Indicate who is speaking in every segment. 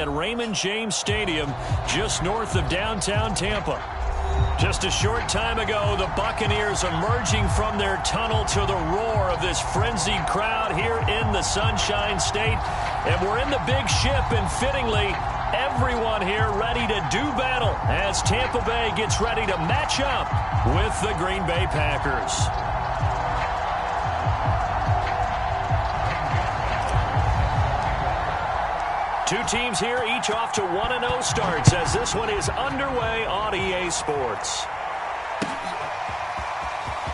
Speaker 1: at Raymond James Stadium, just north of downtown Tampa. Just a short time ago, the Buccaneers emerging from their tunnel to the roar of this frenzied crowd here in the Sunshine State. And we're in the big ship, and fittingly, everyone here ready to do battle as Tampa Bay gets ready to match up with the Green Bay Packers. Two teams here, each off to 1-0 starts as this one is underway on EA Sports.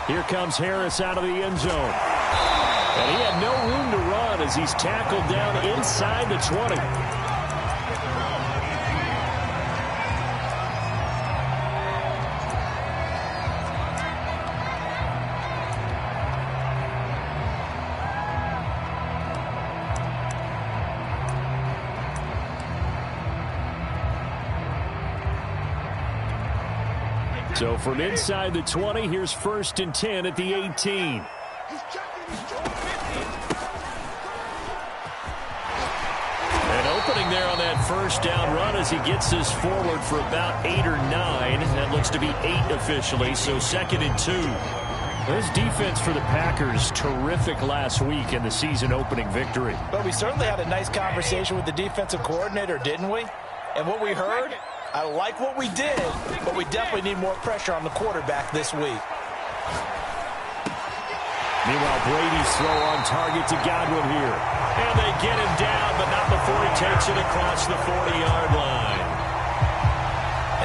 Speaker 1: Here comes Harris out of the end zone. And he had no room to run as he's tackled down inside the 20. So from inside the 20, here's 1st and 10 at the 18. An opening there on that first down run as he gets this forward for about 8 or 9. That looks to be 8 officially, so 2nd and 2. This defense for the Packers, terrific last week in the season-opening victory.
Speaker 2: But we certainly had a nice conversation with the defensive coordinator, didn't we? And what we heard, I like what we did, but we definitely need more pressure on the quarterback this week.
Speaker 1: Meanwhile, Brady's throw on target to Godwin here. And they get him down, but not before he takes it across the 40-yard line.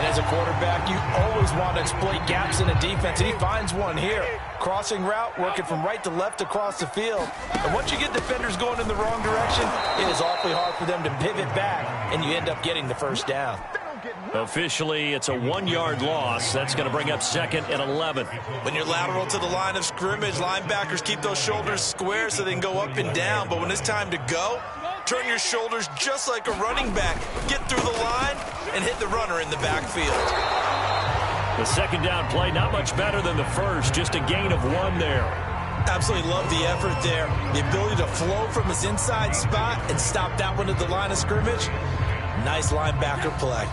Speaker 2: And as a quarterback, you always want to exploit gaps in a defense, and he finds one here. Crossing route, working from right to left across the field. And once you get defenders going in the wrong direction, it is awfully hard for them to pivot back, and you end up getting the first down.
Speaker 1: Officially, it's a 1-yard loss. That's going to bring up 2nd and 11.
Speaker 3: When you're lateral to the line of scrimmage, linebackers keep those shoulders square so they can go up and down. But when it's time to go, turn your shoulders just like a running back. Get through the line and hit the runner in the backfield.
Speaker 1: The 2nd down play, not much better than the first. Just a gain of 1 there.
Speaker 3: Absolutely love the effort there. The ability to flow from his inside spot and stop that one at the line of scrimmage. Nice linebacker play.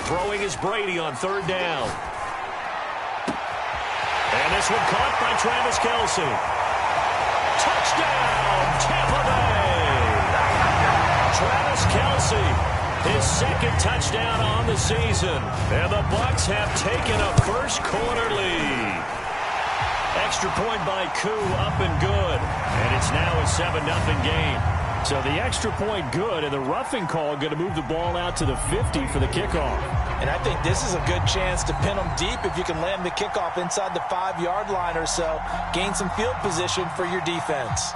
Speaker 1: Throwing is Brady on 3rd down. And this one caught by Travis Kelce. Touchdown, Tampa Bay! Travis Kelce, his 2nd touchdown on the season. And the Bucs have taken a first-quarter lead. Extra point by Koo, up and good. And it's now a 7-0 game. So the extra point good, and the roughing call going to move the ball out to the 50 for the kickoff.
Speaker 2: And I think this is a good chance to pin them deep if you can land the kickoff inside the 5-yard line or so. Gain some field position for your defense.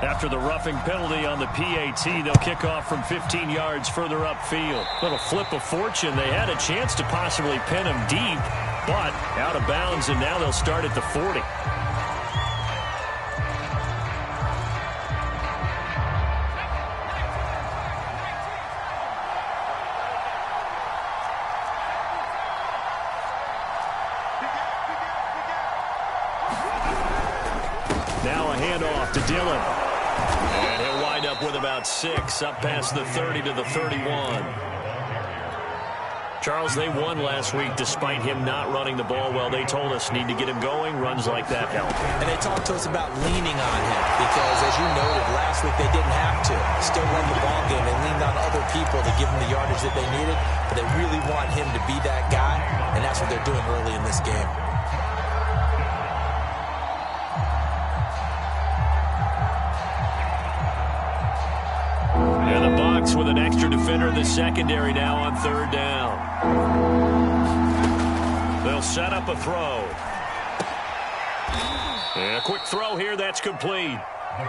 Speaker 1: After the roughing penalty on the PAT, they'll kick off from 15 yards further upfield. Little flip of fortune. They had a chance to possibly pin him deep, but out of bounds, and now they'll start at the 40. Now a handoff to Dillon. And he'll wind up with about 6, up past the 30 to the 31. Charles, they won last week despite him not running the ball well. They told us need to get him going. Runs like that help.
Speaker 2: And they talked to us about leaning on him because, as you noted, last week they didn't have to. Still won the ball game. They leaned on other people to give them the yardage that they needed. But they really want him to be that guy, and that's what they're doing early in this game.
Speaker 1: With an extra defender in the secondary now on 3rd down. They'll set up a throw. And a quick throw here, that's complete.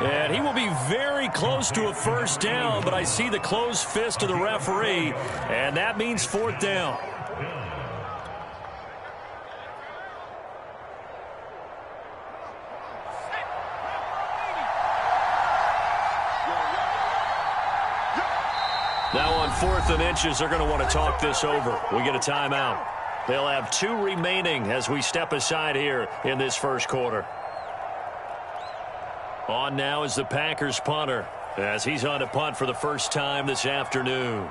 Speaker 1: And he will be very close to a first down, but I see the closed fist of the referee, and that means 4th down. Now on 4th and inches, they're going to want to talk this over. We get a timeout. They'll have 2 remaining as we step aside here in this first quarter. On now is the Packers punter as he's on to punt for the first time this afternoon.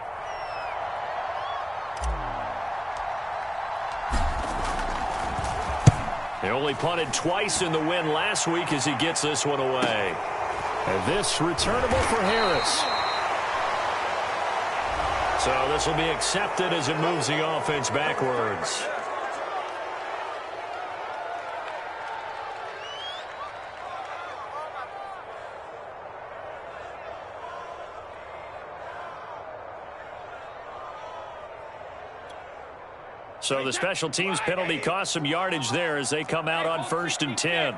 Speaker 1: He only punted twice in the win last week as he gets this one away.
Speaker 4: And this returnable for Harris.
Speaker 1: So this will be accepted as it moves the offense backwards. So the special teams penalty cost some yardage there as they come out on 1st and 10.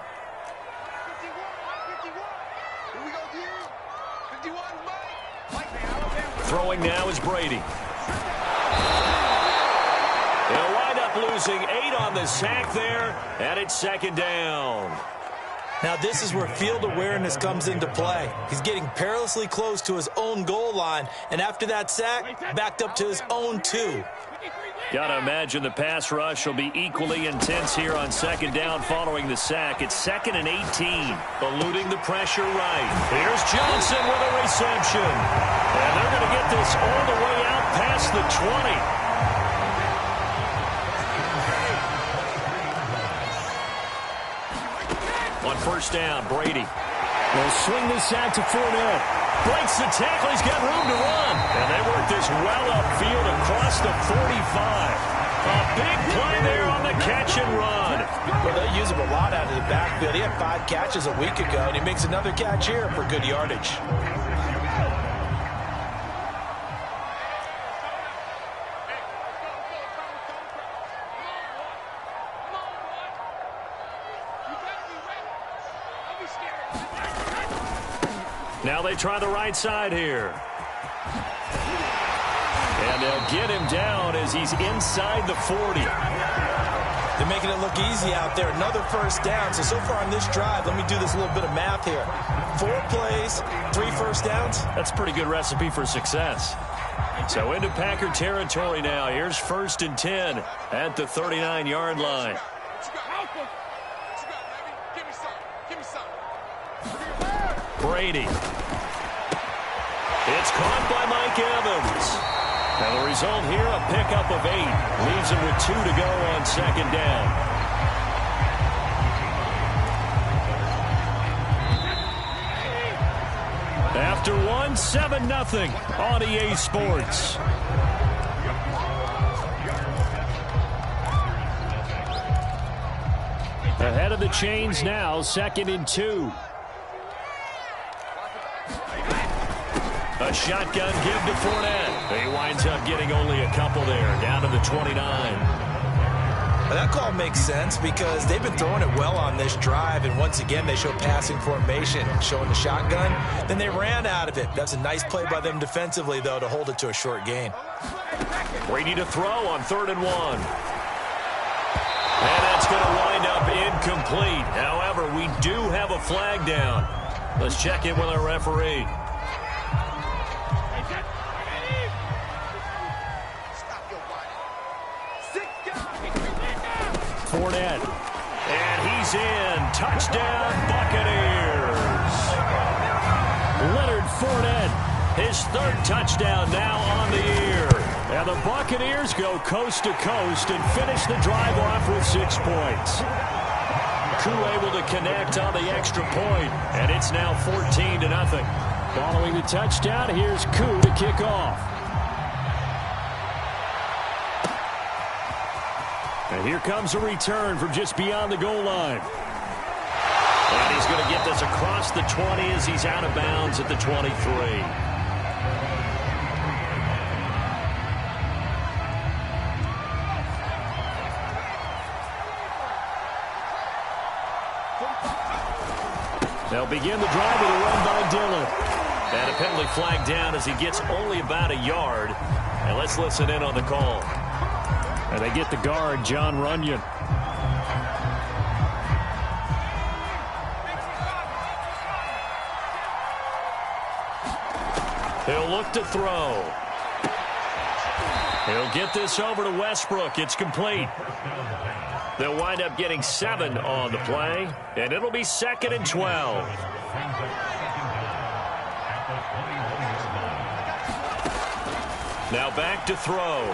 Speaker 1: Throwing now is Brady. He'll wind up losing 8 on the sack there, and it's 2nd down.
Speaker 2: Now this is where field awareness comes into play. He's getting perilously close to his own goal line, and after that sack, backed up to his own 2.
Speaker 1: Got to imagine the pass rush will be equally intense here on 2nd down following the sack. It's 2nd and 18, eluding the pressure right. Here's Johnson with a reception. And they're going to get this all the way out past the 20. On 1st down, Brady.
Speaker 4: They'll swing this out to Fournette.
Speaker 1: Breaks the tackle. He's got room to run. And they work this well upfield across the 45. A big play there on the catch and run.
Speaker 2: Well, they use him a lot out of the backfield. He had 5 catches a week ago, and he makes another catch here for good yardage.
Speaker 1: Now they try the right side here. And they'll get him down as he's inside the 40.
Speaker 2: They're making it look easy out there. Another 1st down. So far on this drive, let me do this little bit of math here. 4 plays, 3 1st downs.
Speaker 1: That's a pretty good recipe for success. So into Packer territory now. Here's 1st and 10 at the 39-yard line. Brady. It's caught by Mike Evans. And the result here, a pickup of 8. Leaves him with 2 to go on 2nd down. After 1, 7-0 on EA Sports. Ahead of the chains now, 2nd and 2. A shotgun give to Fournette. He winds up getting only a couple there, down to the 29.
Speaker 2: Now that call makes sense because they've been throwing it well on this drive, and once again they show passing formation, showing the shotgun. Then they ran out of it. That's a nice play by them defensively, though, to hold it to a short gain.
Speaker 1: Brady to throw on 3rd and 1. And that's going to wind up incomplete. However, we do have a flag down. Let's check in with our referee. Fournette. And he's in. Touchdown, Buccaneers. Leonard Fournette, his 3rd touchdown now on the year. And the Buccaneers go coast to coast and finish the drive off with 6 points. Koo able to connect on the extra point, and it's now 14-0.
Speaker 4: Following the touchdown, here's Koo to kick off.
Speaker 1: And here comes a return from just beyond the goal line. And he's going to get this across the 20 as he's out of bounds at the 23. They'll begin the drive with a run by Dillon. And a penalty flag down as he gets only about a yard. And let's listen in on the call.
Speaker 4: And they get the guard, John Runyon.
Speaker 1: He'll look to throw. He'll get this over to Westbrook. It's complete. They'll wind up getting 7 on the play, and it'll be 2nd and 12. Now back to throw.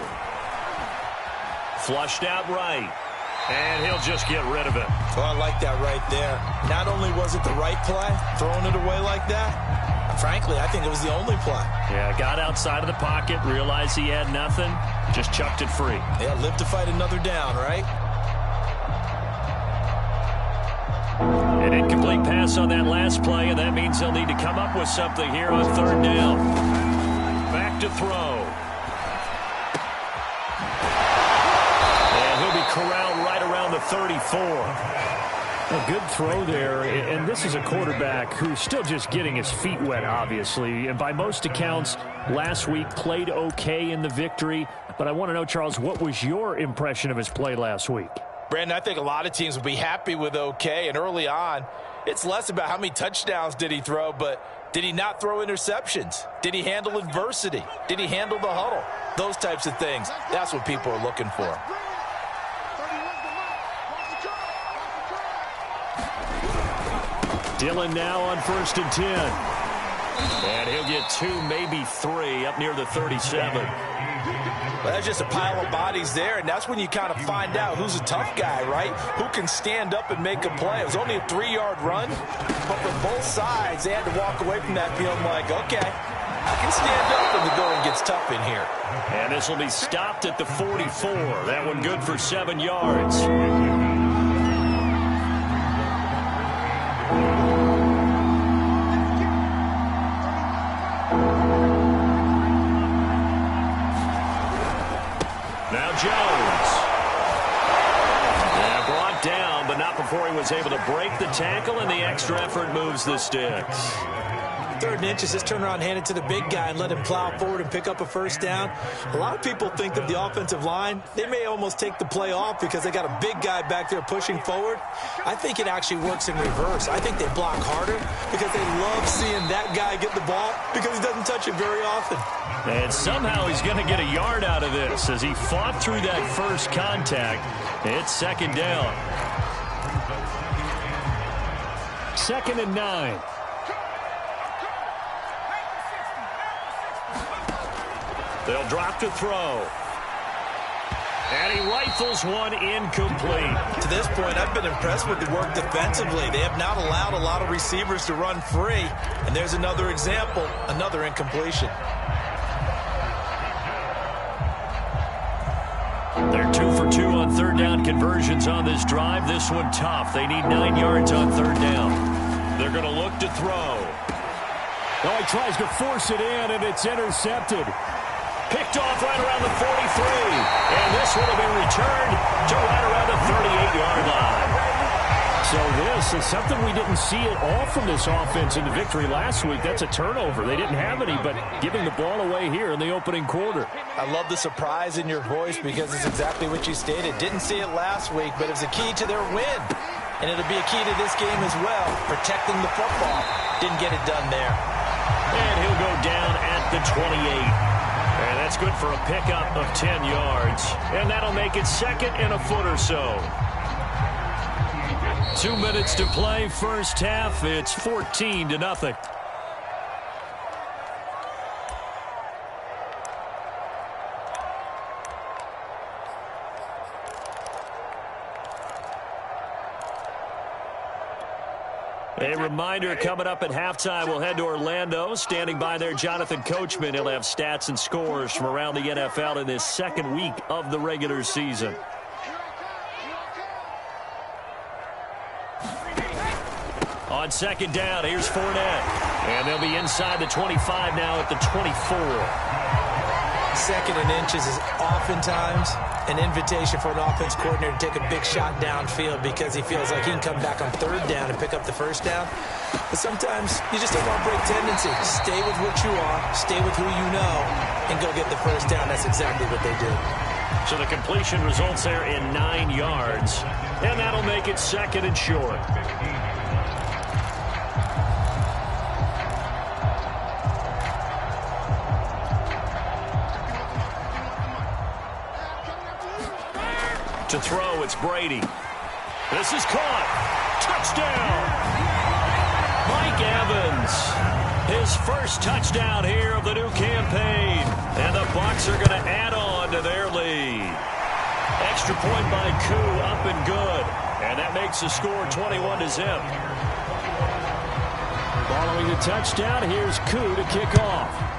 Speaker 1: Flushed out right. And he'll just get rid of it.
Speaker 2: Oh, I like that right there. Not only was it the right play, throwing it away like that, frankly, I think it was the only play.
Speaker 1: Yeah, got outside of the pocket, realized he had nothing, just chucked it free.
Speaker 2: Yeah, live to fight another down, right?
Speaker 1: An incomplete pass on that last play, and that means they'll need to come up with something here on 3rd down. Back to throw. And he'll be corralled right around the 34.
Speaker 4: A good throw there, and this is a quarterback who's still just getting his feet wet, obviously. And by most accounts, last week played okay in the victory. But I want to know, Charles, what was your impression of his play last week?
Speaker 2: Brandon, I think a lot of teams will be happy with okay. And early on, it's less about how many touchdowns did he throw, but did he not throw interceptions? Did he handle adversity? Did he handle the huddle? Those types of things. That's what people are looking for.
Speaker 1: Dillon now on 1st and 10. And he'll get 2, maybe 3 up near the 37.
Speaker 2: Well, that's just a pile of bodies there, and that's when you kind of find out who's a tough guy, right? Who can stand up and make a play. It was only a 3-yard run, but for both sides, they had to walk away from that feeling like, okay, I can stand up when the going gets tough in here.
Speaker 1: And this will be stopped at the 44. That one good for 7 yards. Now Jones. Yeah, brought down, but not before he was able to break the tackle, and the extra effort moves the sticks.
Speaker 5: 3rd and inches, just turn around, hand it to the big guy and let him plow forward and pick up a 1st down. A lot of people think that the offensive line, they may almost take the play off because they got a big guy back there pushing forward. I think it actually works in reverse. I think they block harder because they love seeing that guy get the ball because he doesn't touch it very often.
Speaker 1: And somehow he's going to get a yard out of this as he fought through that first contact. It's 2nd down.
Speaker 4: 2nd and 9.
Speaker 1: They'll drop to throw. And he rifles one incomplete.
Speaker 2: To this point, I've been impressed with the work defensively. They have not allowed a lot of receivers to run free. And there's another example, another incompletion.
Speaker 1: They're 2 for 2 on 3rd down conversions on this drive. This one tough. They need 9 yards on 3rd down. They're going to look to throw.
Speaker 4: Oh, he tries to force it in, and it's intercepted.
Speaker 1: Picked off right around the 43. And this one will be returned to right around the 38-yard line.
Speaker 4: So this is something we didn't see at all from this offense in the victory last week. That's a turnover. They didn't have any, but giving the ball away here in the opening quarter.
Speaker 2: I love the surprise in your voice because it's exactly what you stated. Didn't see it last week, but it was a key to their win. And it'll be a key to this game as well, protecting the football. Didn't get it done there.
Speaker 1: And he'll go down at the 28. And that's good for a pickup of 10 yards. And that'll make it 2nd and a foot or so. 2 minutes to play, first half. It's 14-0. A reminder, coming up at halftime, we'll head to Orlando. Standing by there, Jonathan Coachman. He'll have stats and scores from around the NFL in this 2nd week of the regular season. On 2nd down, here's Fournette. And they'll be inside the 25 now at the 24.
Speaker 5: 2nd and inches is oftentimes an invitation for an offense coordinator to take a big shot downfield because he feels like he can come back on 3rd down and pick up the 1st down. But sometimes you just don't want to break tendency. Stay with what you are, stay with who you know, and go get the 1st down. That's exactly what they did.
Speaker 1: So the completion results there in 9 yards. And that'll make it 2nd and short. To throw, it's Brady. This is caught. Touchdown. Mike Evans. His first touchdown here of the new campaign. And the Bucs are going to add on to their lead. Extra point by Koo, up and good. And that makes the score 21-0.
Speaker 4: Following the touchdown, here's Koo to kick off.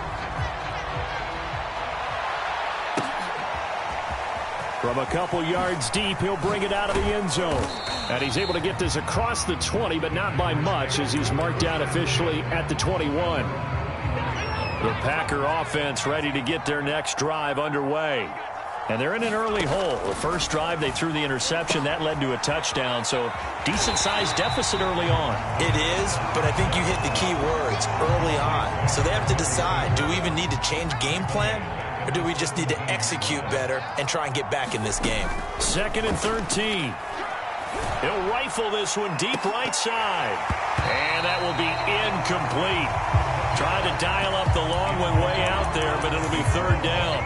Speaker 4: From a couple yards deep, he'll bring it out of the end zone. And he's able to get this across the 20, but not by much, as he's marked down officially at the 21. The Packer offense ready to get their next drive underway. And they're in an early hole. The first drive, they threw the interception. That led to a touchdown, so decent-sized deficit early on.
Speaker 2: It is, but I think you hit the key words, early on. So they have to decide, do we even need to change game plan? Or do we just need to execute better and try and get back in this game?
Speaker 1: 2nd and 13. He'll rifle this one deep right side. And that will be incomplete. Trying to dial up the long one way out there, but it'll be 3rd down.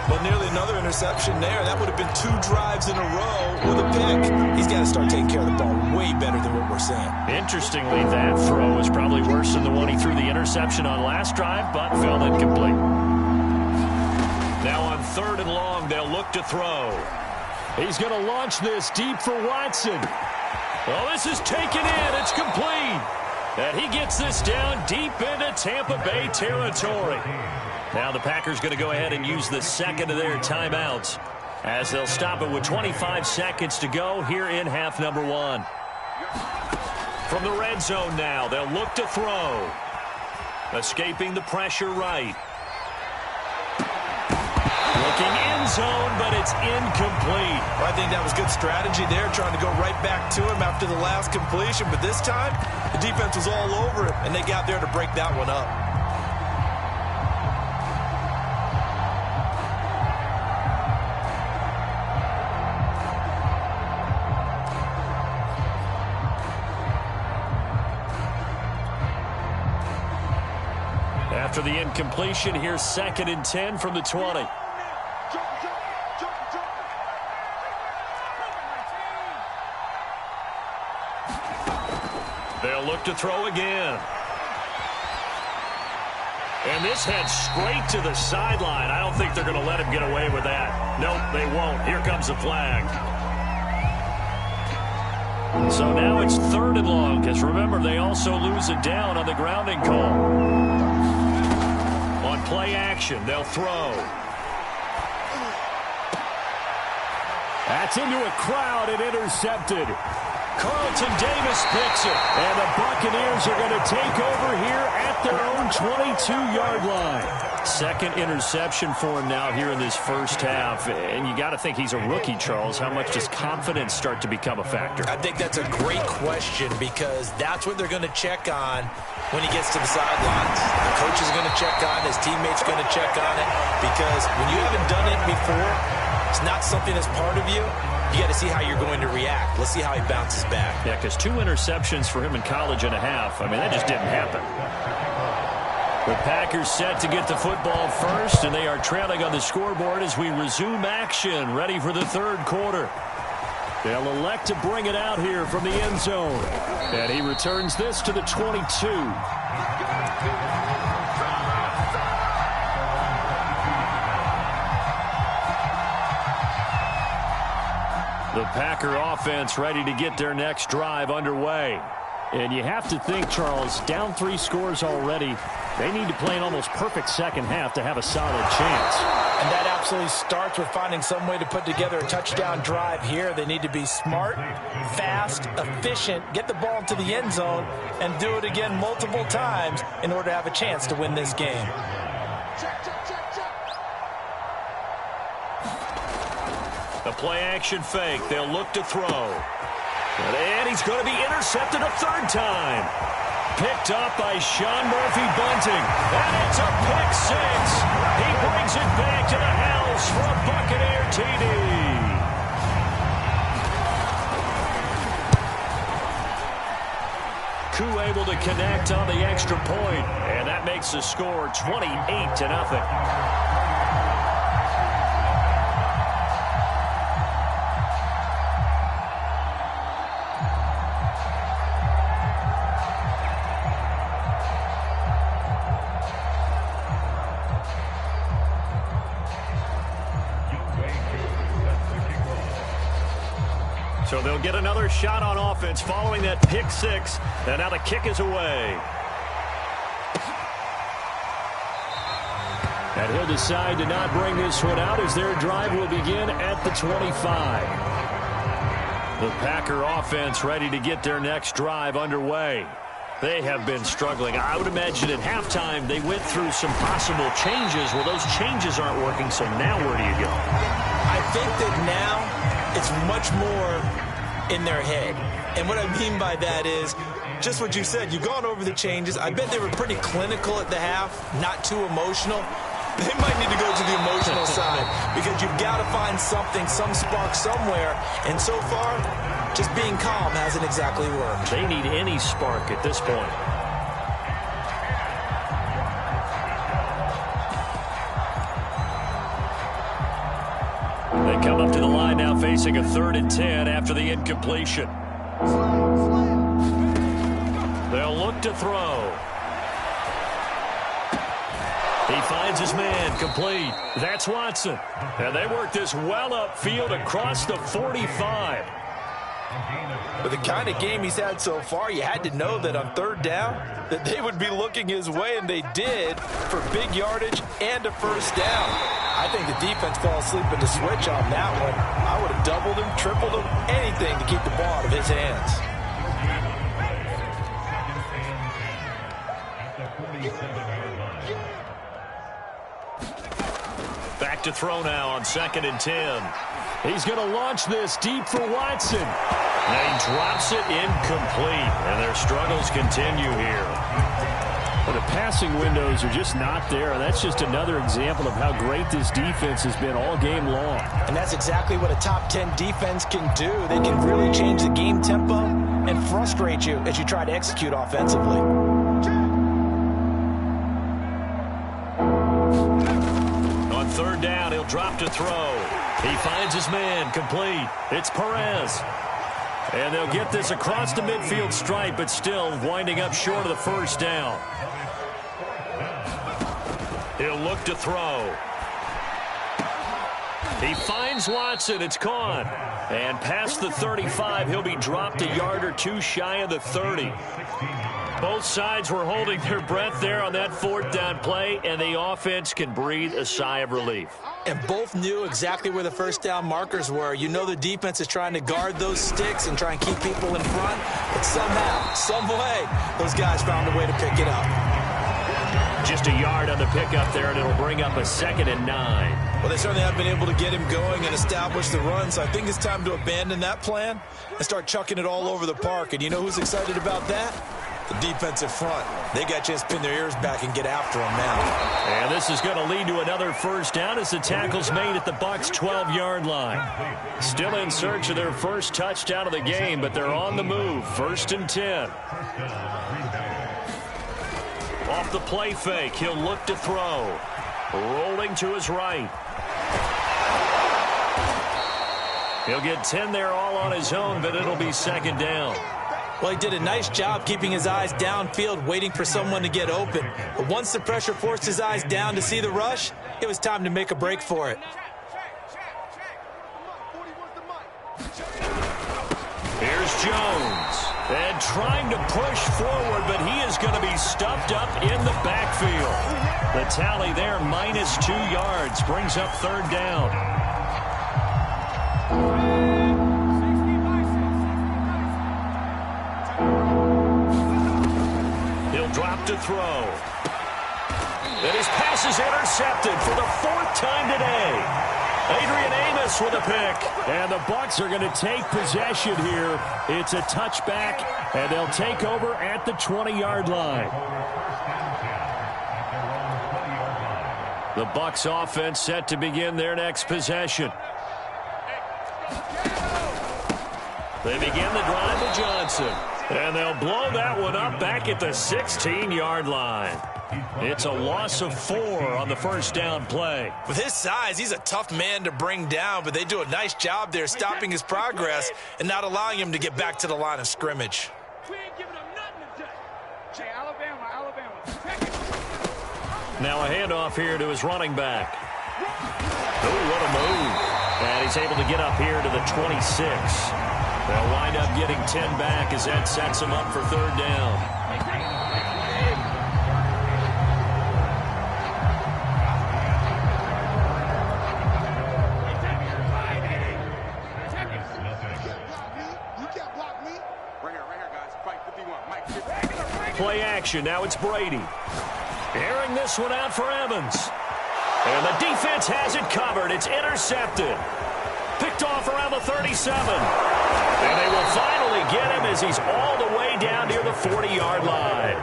Speaker 2: Well, nearly another interception there. That would have been 2 drives in a row with a pick. He's got to start taking care of the ball way better than what we're seeing.
Speaker 1: Interestingly, that throw is probably worse than the one he threw the interception on last drive, but fell incomplete. Now on 3rd and long, they'll look to throw.
Speaker 4: He's going to launch this deep for Watson.
Speaker 1: Well, this is taken in. It's complete. And he gets this down deep into Tampa Bay territory. Now the Packers going to go ahead and use the second of their timeouts as they'll stop it with 25 seconds to go here in half number 1. From the red zone now, they'll look to throw. Escaping the pressure right. Looking end zone, but it's incomplete.
Speaker 2: Well, I think that was good strategy there, trying to go right back to him after the last completion. But this time, the defense was all over it, and they got there to break that one up.
Speaker 1: After the incompletion, here's 2nd and 10 from the 20. They'll look to throw again. And this heads straight to the sideline. I don't think they're going to let him get away with that. Nope, they won't. Here comes the flag. So now it's 3rd and long, because remember, they also lose it down on the grounding call. On play action, they'll throw.
Speaker 4: That's into a crowd and intercepted.
Speaker 1: Carlton Davis picks it.
Speaker 4: And the Buccaneers are going to take over here at their own 22-yard line.
Speaker 1: 2nd interception for him now here in this first half. And you got to think he's a rookie, Charles. How much does confidence start to become a factor?
Speaker 2: I think that's a great question, because that's what they're going to check on when he gets to the sidelines. The coach is going to check on, his teammates going to check on it, because when you haven't done it before, it's not something that's part of you. You got to see how you're going to react. Let's see how he bounces back.
Speaker 1: Yeah, because 2 interceptions for him in college and a half. I mean, that just didn't happen. The Packers set to get the football first, and they are trailing on the scoreboard as we resume action, ready for the 3rd quarter. They'll elect to bring it out here from the end zone. And he returns this to the 22. The Packer offense ready to get their next drive underway.
Speaker 4: And you have to think, Charles, down 3 scores already. They need to play an almost perfect second half to have a solid chance.
Speaker 2: And that absolutely starts with finding some way to put together a touchdown drive here. They need to be smart, fast, efficient, get the ball into the end zone, and do it again multiple times in order to have a chance to win this game.
Speaker 1: The play-action fake. They'll look to throw. And he's going to be intercepted a 3rd time. Picked up by Sean Murphy-Bunting. And it's a pick 6. He brings it back to the house for a Buccaneer TD. Koo able to connect on the extra point. And that makes the score 28-0. So they'll get another shot on offense following that pick six. And now the kick is away. And he'll decide to not bring this one out as their drive will begin at the 25. The Packer offense ready to get their next drive underway. They have been struggling. I would imagine at halftime they went through some possible changes. Well, those changes aren't working, so now where do you go?
Speaker 5: I think that now it's much more in their head. And what I mean by that is just what you said. You've gone over the changes. I bet they were pretty clinical at the half, not too emotional. They might need to go to the emotional side because you've got to find something, some spark somewhere. And so far, just being calm hasn't exactly worked.
Speaker 1: They need any spark at this point. They come up to the line now facing a 3rd and 10 after the incompletion. They'll look to throw. He finds his man, complete. That's Watson. And they work this well upfield across the 45.
Speaker 2: With the kind of game he's had so far, you had to know that on 3rd down that they would be looking his way, and they did for big yardage and a first down. I think the defense fell asleep in the switch on that one. I would have doubled him, tripled him, anything to keep the ball out of his hands.
Speaker 1: Back to throw now on 2nd and 10. He's going to launch this deep for Watson. And he drops it incomplete. And their struggles continue here.
Speaker 4: Well, the passing windows are just not there. That's just another example of how great this defense has been all game long.
Speaker 5: And that's exactly what a top 10 defense can do. They can really change the game tempo and frustrate you as you try to execute offensively.
Speaker 1: On 3rd down, he'll drop to throw. He finds his man, complete. It's Perez. And they'll get this across the midfield stripe, but still winding up short of the first down. He'll look to throw. He finds Watson. It's caught. And past the 35, he'll be dropped a yard or two shy of the 30. Both sides were holding their breath there on that 4th down play, and the offense can breathe a sigh of relief.
Speaker 5: And both knew exactly where the first down markers were. You know the defense is trying to guard those sticks and try and keep people in front, but somehow, some way, those guys found a way to pick it up.
Speaker 1: Just a yard on the pickup there, and it'll bring up a 2nd and 9.
Speaker 2: Well, they certainly have been able to get him going and establish the run, so I think it's time to abandon that plan and start chucking it all over the park. And you know who's excited about that? The defensive front. They got a chance to pin their ears back and get after him now.
Speaker 1: And this is going to lead to another first down as the tackle's made at the Bucs' 12-yard line. Still in search of their first touchdown of the game, but they're on the move. 1st and 10. Off the play fake, he'll look to throw. Rolling to his right. He'll get 10 there all on his own, but it'll be 2nd down.
Speaker 5: Well, he did a nice job keeping his eyes downfield, waiting for someone to get open. But once the pressure forced his eyes down to see the rush, it was time to make a break for it.
Speaker 1: Here's Jones. And trying to push forward, but he is going to be stuffed up in the backfield. The tally there, -2 yards, brings up 3rd down. Drop to throw. And his pass is intercepted for the 4th time today. Adrian Amos with a pick.
Speaker 4: And the Bucs are going to take possession here. It's a touchback, and they'll take over at the 20-yard line.
Speaker 1: The Bucs offense set to begin their next possession. They begin the drive with Johnson. And they'll blow that one up back at the 16-yard line. It's a loss of 4 on the first down play.
Speaker 2: With his size, he's a tough man to bring down, but they do a nice job there stopping his progress and not allowing him to get back to the line of scrimmage.
Speaker 6: We ain't giving him nothing to do. Alabama.
Speaker 1: Now a handoff here to his running back. Oh, what a move. And he's able to get up here to the 26. They'll wind up getting 10 back as that sets them up for third down. Play action. Now it's Brady. Airing this one out for Evans. And the defense has it covered. It's intercepted. Picked off around the 37. And they will finally get him as he's all the way down near the 40-yard line.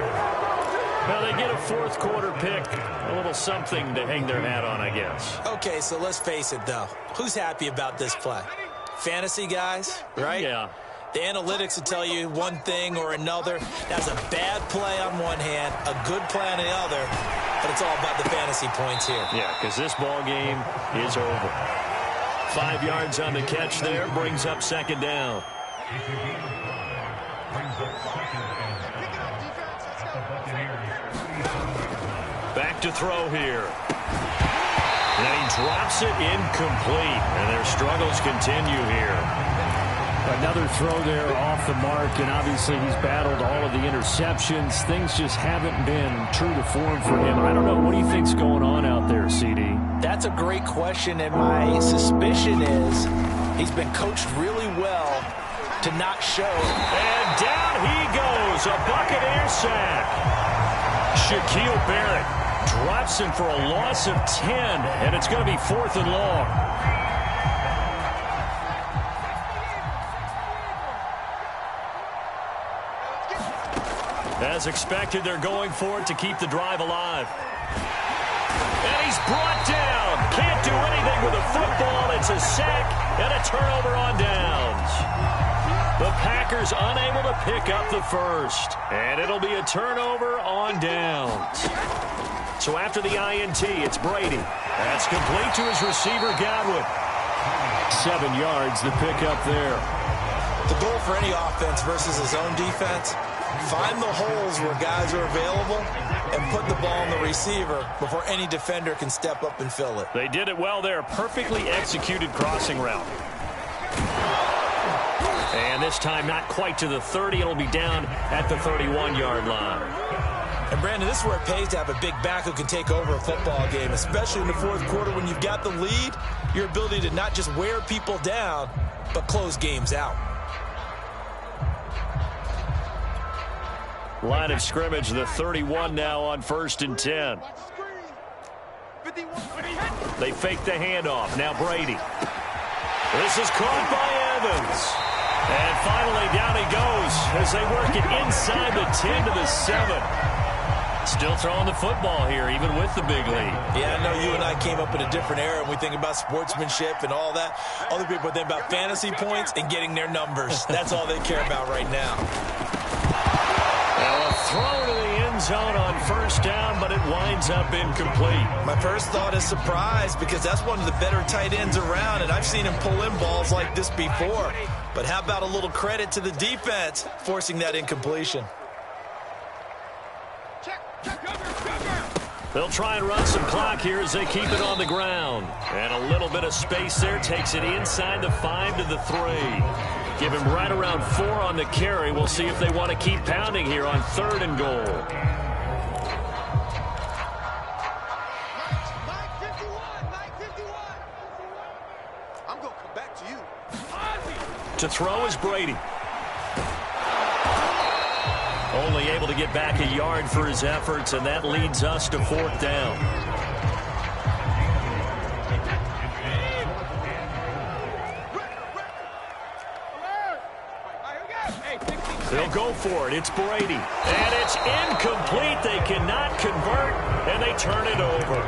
Speaker 1: Well, they get a fourth quarter pick. A little something to hang their hat on, I guess.
Speaker 5: Okay, so let's face it, though. Who's happy about this play? Fantasy guys, right?
Speaker 1: Yeah.
Speaker 5: The analytics will tell you one thing or another. That's a bad play on one hand, a good play on the other, but it's all about the fantasy points here.
Speaker 1: Yeah, because this ball game is over. 5 yards on the catch there, brings up second down. Back to throw here. And he drops it incomplete, and their struggles continue here.
Speaker 4: Another throw there off the mark, and obviously he's battled all of the interceptions. Things just haven't been true to form for him. I don't know. What do you think's going on out there, CD?
Speaker 5: That's a great question, and my suspicion is he's been coached really well to not show.
Speaker 1: And down he goes, a Buccaneer sack. Shaquille Barrett drops him for a loss of 10, and it's going to be 4th and long. As expected, they're going for it to keep the drive alive. And he's brought down. Can't do anything with a football. It's a sack and a turnover on downs. The Packers unable to pick up the first. And it'll be a turnover on downs. So after the INT, it's Brady. That's complete to his receiver, Godwin.
Speaker 4: 7 yards, the pickup there.
Speaker 5: The goal for any offense versus his own defense, find the holes where guys are available and put the ball on the receiver before any defender can step up and fill it.
Speaker 1: They did it well there. Perfectly executed crossing route. And this time not quite to the 30. It'll be down at the 31-yard line.
Speaker 5: And, Brandon, this is where it pays to have a big back who can take over a football game, especially in the fourth quarter when you've got the lead, your ability to not just wear people down, but close games out.
Speaker 1: Line of scrimmage, the 31 now on 1st and 10. They fake the handoff. Now Brady. This is caught by Evans. And finally down he goes as they work it inside the 10 to the 7. Still throwing the football here, even with the big lead.
Speaker 5: Yeah, I know you and I came up in a different era, and we think about sportsmanship and all that. Other people think about fantasy points and getting their numbers. That's all they care about right now.
Speaker 1: Now a throw to the end zone on 1st down, but it winds up incomplete.
Speaker 2: My first thought is surprise, because that's one of the better tight ends around, and I've seen him pull in balls like this before. But how about a little credit to the defense forcing that incompletion?
Speaker 1: They'll try and run some clock here as they keep it on the ground. And a little bit of space there takes it inside the 5 to the 3. Give him right around 4 on the carry. We'll see if they want to keep pounding here on 3rd and goal.
Speaker 6: I'm going to come back to you.
Speaker 1: To throw is Brady. Only able to get back a yard for his efforts, and that leads us to 4th down. They'll go for it. It's Brady. And it's incomplete. They cannot convert, and they turn it over.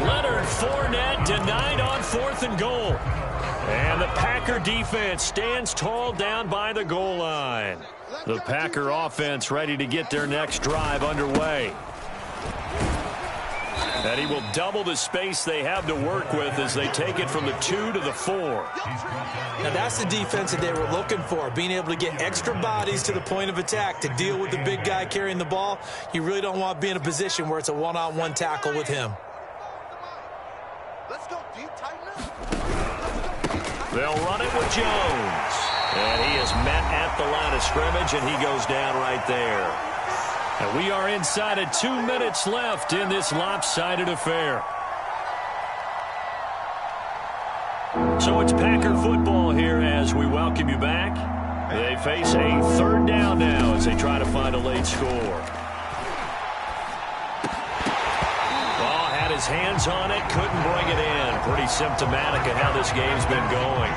Speaker 1: Leonard Fournette denied on 4th and goal. And the Packer defense stands tall down by the goal line. The Packer offense ready to get their next drive underway. And he will double the space they have to work with as they take it from the 2 to the 4.
Speaker 5: Now that's the defense that they were looking for, being able to get extra bodies to the point of attack to deal with the big guy carrying the ball. You really don't want to be in a position where it's a one-on-one tackle with him.
Speaker 6: Let's go deep, tighten up.
Speaker 1: They'll run it with Jones. And he is met at the line of scrimmage, and he goes down right there. And we are inside of 2 minutes left in this lopsided affair. So it's Packer football here as we welcome you back. They face a third down now as they try to find a late score. Ball had his hands on it, couldn't bring it in. Pretty symptomatic of how this game's been going.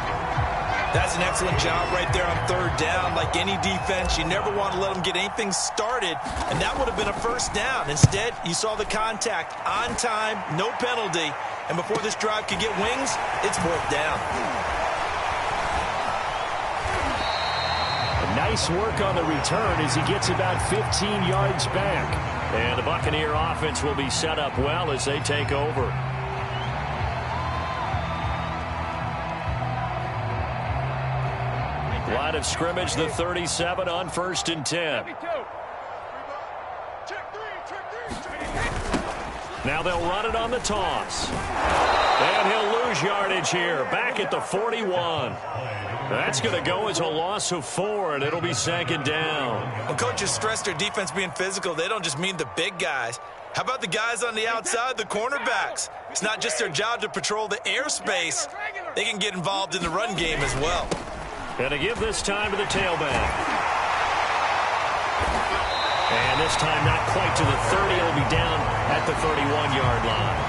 Speaker 2: That's an excellent job right there on third down. Like any defense, you never want to let them get anything started, and that would have been a first down. Instead, you saw the contact on time, no penalty, and before this drive could get wings, it's fourth down.
Speaker 4: Nice work on the return as he gets about 15 yards back.
Speaker 1: And the Buccaneer offense will be set up well as they take over. Line of scrimmage, the 37 on 1st and 10. Now they'll run it on the toss. And he'll lose yardage here, back at the 41. That's going to go as a loss of 4, and it'll be 2nd down.
Speaker 3: When coaches stress their defense being physical, they don't just mean the big guys. How about the guys on the outside, the cornerbacks? It's not just their job to patrol the airspace. They can get involved in the run game as well.
Speaker 1: And to give this time to the tailback. And this time not quite to the 30. It'll be down at the 31-yard line.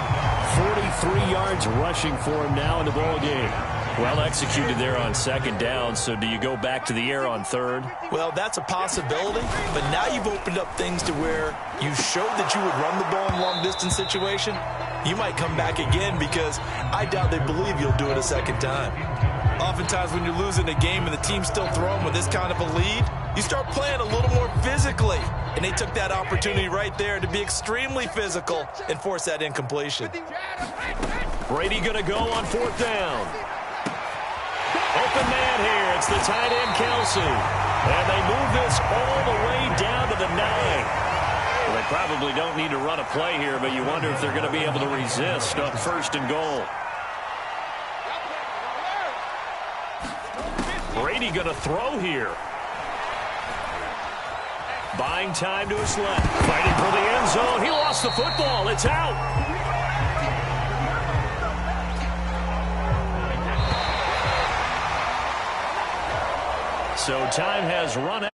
Speaker 4: 43 yards rushing for him now in the ball game.
Speaker 1: Well executed there on 2nd down. So do you go back to the air on 3rd?
Speaker 2: Well, that's a possibility, but now you've opened up things to where you showed that you would run the ball in a long-distance situation. You might come back again because I doubt they believe you'll do it a 2nd time.
Speaker 3: Oftentimes when you're losing a game and the team's still throwing with this kind of a lead, you start playing a little more physically. And they took that opportunity right there to be extremely physical and force that incompletion.
Speaker 1: Brady going to go on 4th down. Open man here. It's the tight end, Kelsey. And they move this all the way down to the 9. Well, they probably don't need to run a play here, but you wonder if they're going to be able to resist on 1st and goal. Brady going to throw here. Buying time to his left. Fighting for the end zone. He lost the football. It's out. So time has run out.